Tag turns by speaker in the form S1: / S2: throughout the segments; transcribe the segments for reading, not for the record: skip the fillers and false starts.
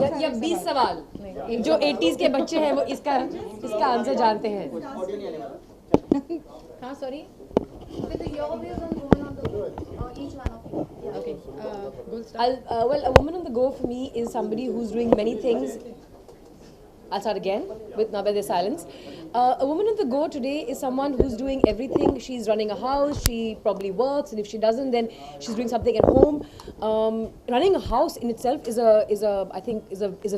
S1: या 20 सवाल जो 80s के बच्चे हैं वो इसका आंसर जानते हैं. हाँ, sorry.
S2: With your views on women on the go, each one of you. Yeah.
S1: Okay. Well, a woman on the go for me is somebody who's doing many things. I'll start again with now there's silence. A woman on the go today is someone who's doing everything. She's running a house. She probably works, and if she doesn't, then she's doing something at home. Running a house in itself is a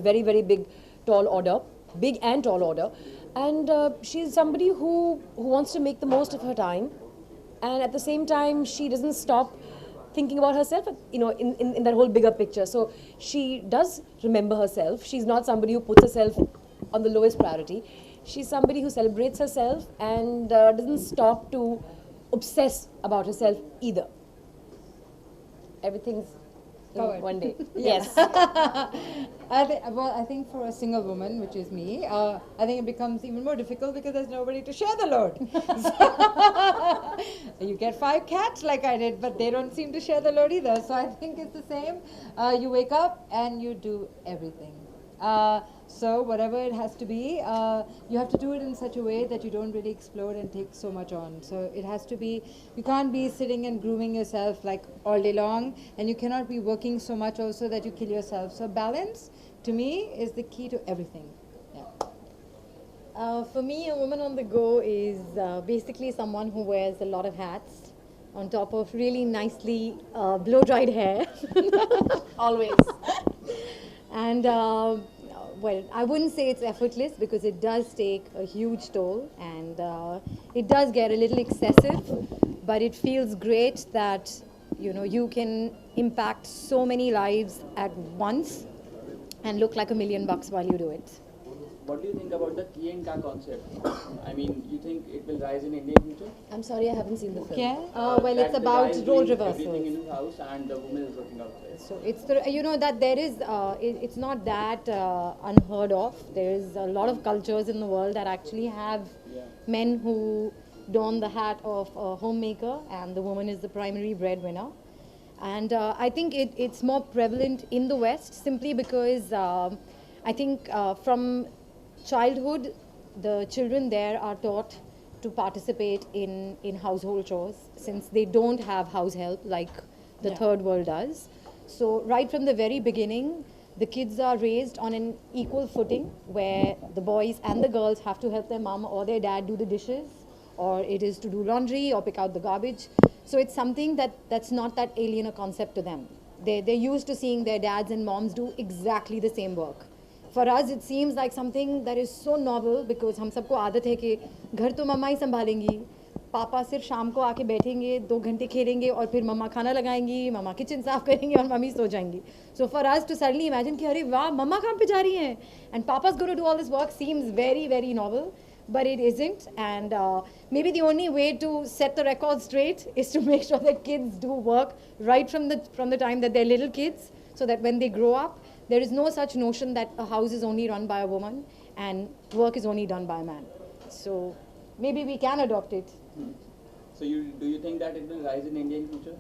S1: very, very big, tall order, big and tall order. And she's somebody who wants to make the most of her time, and at the same time she doesn't stop thinking about herself, in that whole bigger picture. So she does remember herself. She's not somebody who puts herself on the lowest priority. She's somebody who celebrates herself and doesn't stop to obsess about herself either. Everything's
S3: covered.
S1: One day. Yes.
S3: I think for a single woman, which is me, I think it becomes even more difficult because there's nobody to share the load. You get 5 cats like I did, but they don't seem to share the load either. So I think it's the same. You wake up and you do everything. So whatever it has to be, you have to do it in such a way that you don't really explode and take so much on. So it has to be, you can't be sitting and grooming yourself like all day long, and you cannot be working so much also that you kill yourself. So balance, to me, is the key to everything. Yeah.
S4: For me, a woman on the go is basically someone who wears a lot of hats on top of really nicely blow-dried hair.
S1: Always.
S4: And well, I wouldn't say it's effortless because it does take a huge toll, and it does get a little excessive, but it feels great that you can impact so many lives at once and look like $1 million while you do it.
S5: What do you think about the key and ka concept? I mean, you think it will rise in Indian future?
S1: I'm sorry, I haven't seen the film.
S4: Yeah. Well, it's about role reversals.
S5: Everything in his house and the woman is working outside.
S4: So it's that there is it's not that unheard of. There is a lot of cultures in the world that actually have men who don the hat of a homemaker, and the woman is the primary breadwinner. And I think it's more prevalent in the West simply because I think from childhood, the children there are taught to participate in household chores since they don't have house help like the third world does. So right from the very beginning, the kids are raised on an equal footing where the boys and the girls have to help their mom or their dad do the dishes, or it is to do laundry or pick out the garbage. So it's something that's not that alien a concept to them. They're used to seeing their dads and moms do exactly the same work. For us, it seems like something that is so novel because हम सबको आदत है कि घर तो मम्मा ही संभालेंगी, पापा सिर्फ शाम को आके बैठेंगे, 2 घंटे खेलेंगे और फिर मम्मा खाना लगाएंगी, मम्मा किचन साफ करेंगी और मम्मी सो जाएंगी. So for us to suddenly imagine कि अरे वाह मम्मा काम पे जा रही हैं and papa's going to do all this work seems very, very novel. But it isn't, and maybe the only way to set the record straight is to make sure that kids do work right from the time that they're little kids, so that when they grow up, there is no such notion that a house is only run by a woman and work is only done by a man. So maybe we can adopt it.
S5: So do you think that it will rise in Indian future?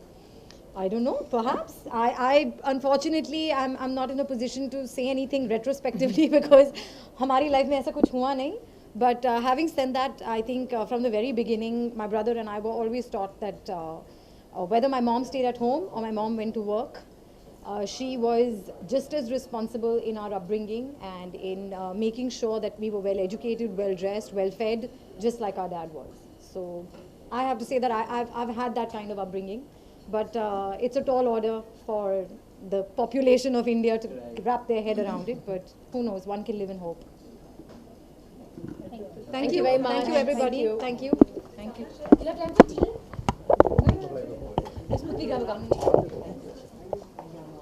S4: I don't know, perhaps. I unfortunately, I'm not in a position to say anything retrospectively because हमारी life में ऐसा कुछ हुआ नहीं. But having said that, I think from the very beginning, my brother and I were always taught that whether my mom stayed at home or my mom went to work, she was just as responsible in our upbringing and in making sure that we were well educated, well dressed, well fed, just like our dad was. So I have to say that I've had that kind of upbringing, but it's a tall order for the population of India to wrap their head around it. But who knows? One can live in hope. Thank you very much. Thank you, everybody. Thank you. Thank you.
S1: You have time for tea? Let's quickly grab a cup.